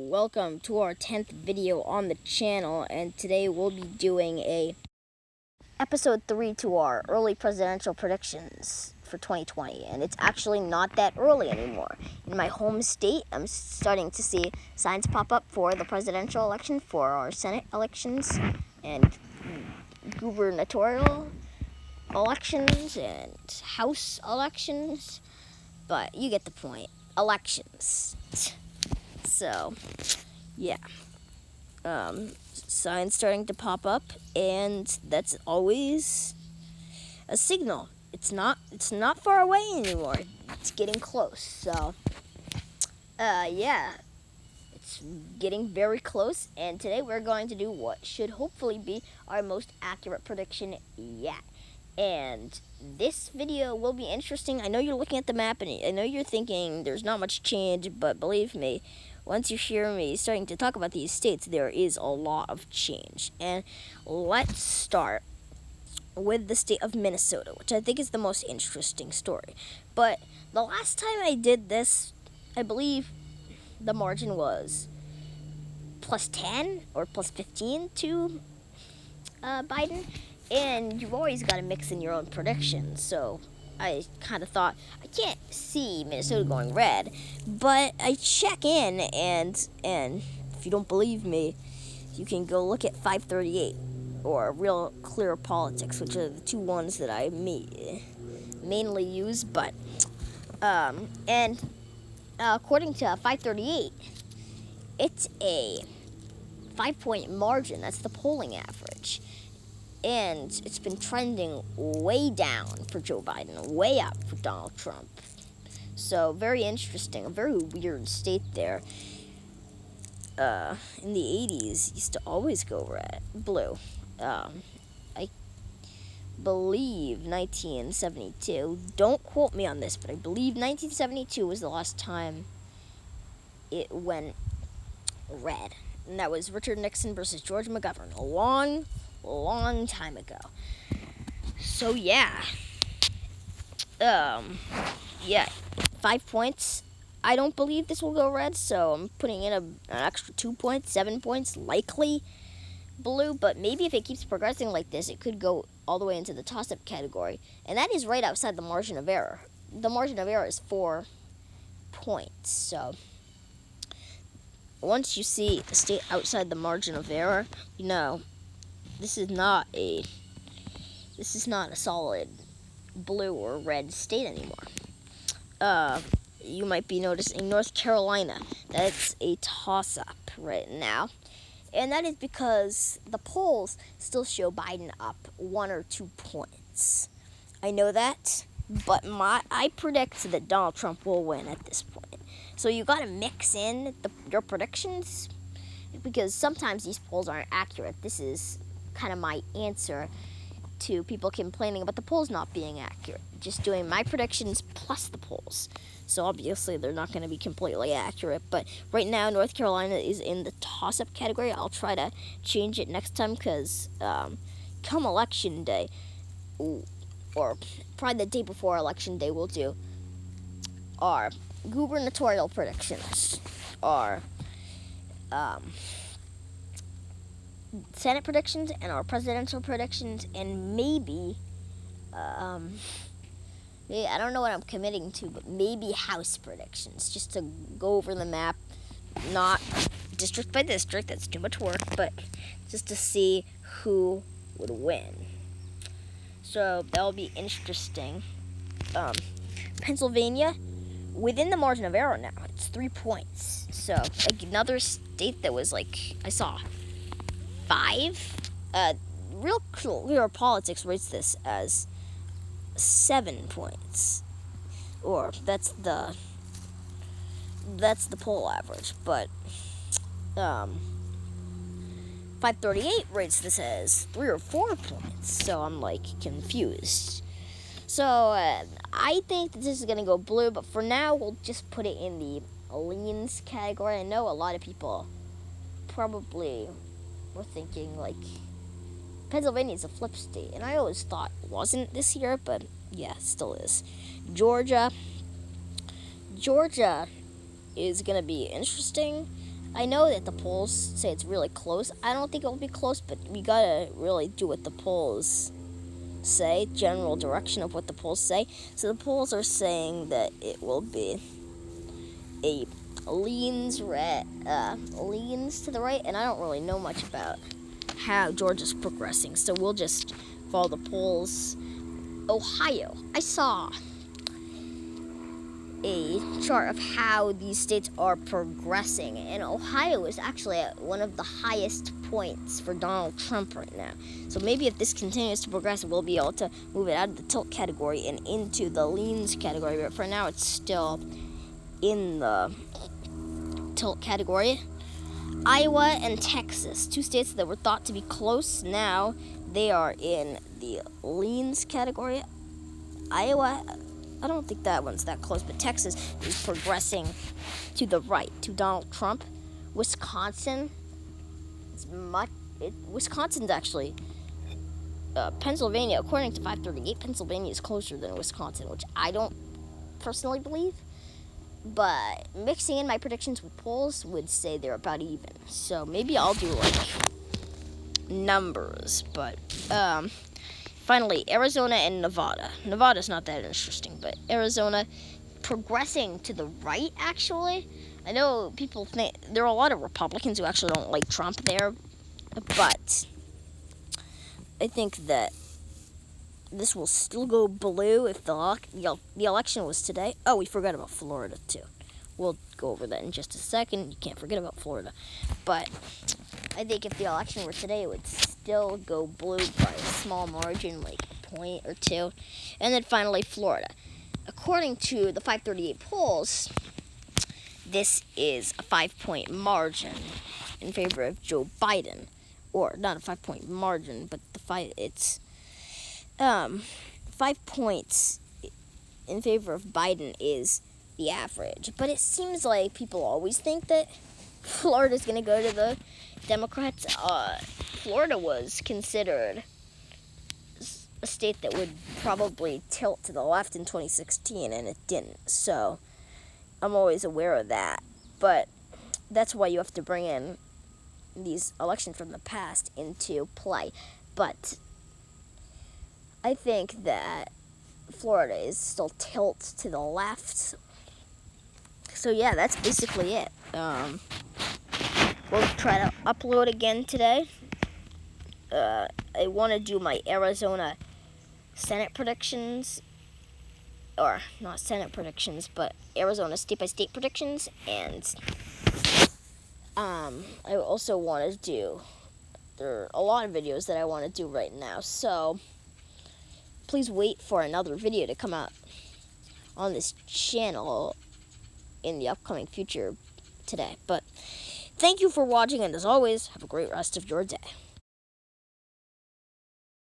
welcome to our 10th video on the channel, and today we'll be doing a episode 3 to our early presidential predictions for 2020, and it's actually not that early anymore. In my home state, I'm starting to see signs pop up for the presidential election, for our Senate elections, and gubernatorial elections, and House elections, but you get the point. Elections. So, yeah. Signs starting to pop up, and that's always a signal. It's not far away anymore. It's getting close. So, yeah. It's getting very close, and today we're going to do what should hopefully be our most accurate prediction yet. And this video will be interesting. I know you're looking at the map, and I know you're thinking there's not much change, but believe me, once you hear me starting to talk about these states, there is a lot of change. And let's start with the state of Minnesota, which I think is the most interesting story. But the last time I did this, I believe the margin was plus 10 or plus 15 to Biden. And you've always got to mix in your own predictions. So I kind of thought, I can't see Minnesota going red. But I check in, and if you don't believe me, you can go look at 538 or Real Clear Politics, which are the two ones that I mainly use. But, according to 538, it's a 5-point margin. That's the polling average. And it's been trending way down for Joe Biden, way up for Donald Trump. So, very interesting. A very weird state there. In the 80s, used to always go blue. I believe 1972. Don't quote me on this, but I believe 1972 was the last time it went red. And that was Richard Nixon versus George McGovern. A long time ago. So yeah. Yeah, 5 points. I don't believe this will go red, so I'm putting in an extra 2 points, 7 points, likely blue, but maybe if it keeps progressing like this, it could go all the way into the toss-up category, and that is right outside the margin of error. The margin of error is 4 points, so once you see a state outside the margin of error, you know this is not a solid blue or red state anymore. You might be noticing North Carolina. That's a toss-up right now. And that is because the polls still show Biden up 1 or 2 points. I know that, but I predict that Donald Trump will win at this point. So you got to mix in your predictions, because sometimes these polls aren't accurate. This is kind of my answer to people complaining about the polls not being accurate. Just doing my predictions plus the polls. So obviously they're not going to be completely accurate. But right now, North Carolina is in the toss-up category. I'll try to change it next time, because come election day, or probably the day before election day, we'll do our gubernatorial predictions, our Senate predictions, and our presidential predictions, and maybe, I don't know what I'm committing to, but maybe House predictions, just to go over the map, not district by district, that's too much work, but just to see who would win. So that'll be interesting. Pennsylvania, within the margin of error now, it's 3 points. So like another state that was like, I saw 5. Real Clear Politics rates this as 7 points, or that's the poll average. But 538 rates this as 3 or 4 points. So I'm like confused. So I think that this is gonna go blue, but for now we'll just put it in the leans category. I know a lot of people probably were thinking like Pennsylvania's a flip state, and I always thought it wasn't this year, but yeah, it still is. Georgia is gonna be interesting. I know that the polls say it's really close. I don't think it will be close, but we gotta really do what the polls say, general direction of what the polls say. So the polls are saying that it will be a leans to the right, and I don't really know much about how Georgia's progressing, so we'll just follow the polls. Ohio, I saw a chart of how these states are progressing, and Ohio is actually at one of the highest points for Donald Trump right now. So maybe if this continues to progress, we'll be able to move it out of the tilt category and into the leans category, but for now it's still in the tilt category. Iowa and Texas, 2 states that were thought to be close, now they are in the leans category. Iowa, I don't think that one's that close, but Texas is progressing to the right, to Donald Trump. Wisconsin, Wisconsin's actually, Pennsylvania, according to 538, Pennsylvania is closer than Wisconsin, which I don't personally believe. But mixing in my predictions with polls would say they're about even. So maybe I'll do numbers. But finally, Arizona and Nevada. Nevada's not that interesting, but Arizona progressing to the right, actually. I know people think there are a lot of Republicans who actually don't like Trump there, but I think that this will still go blue if the election was today. Oh, we forgot about Florida, too. We'll go over that in just a second. You can't forget about Florida. But I think if the election were today, it would still go blue by a small margin, like a point or two. And then finally, Florida. According to the 538 polls, this is a 5-point margin in favor of Joe Biden. Or not a 5-point margin, but it's 5 points in favor of Biden is the average. But it seems like people always think that Florida's going to go to the Democrats. Florida was considered a state that would probably tilt to the left in 2016, and it didn't. So I'm always aware of that. But that's why you have to bring in these elections from the past into play. But I think that Florida is still tilt to the left. So yeah, that's basically it. We'll try to upload again today. I want to do my Arizona Senate predictions. Or not Senate predictions, but Arizona state-by-state predictions. And I also want to do, there are a lot of videos that I want to do right now. So please wait for another video to come out on this channel in the upcoming future today. But thank you for watching, and as always, have a great rest of your day.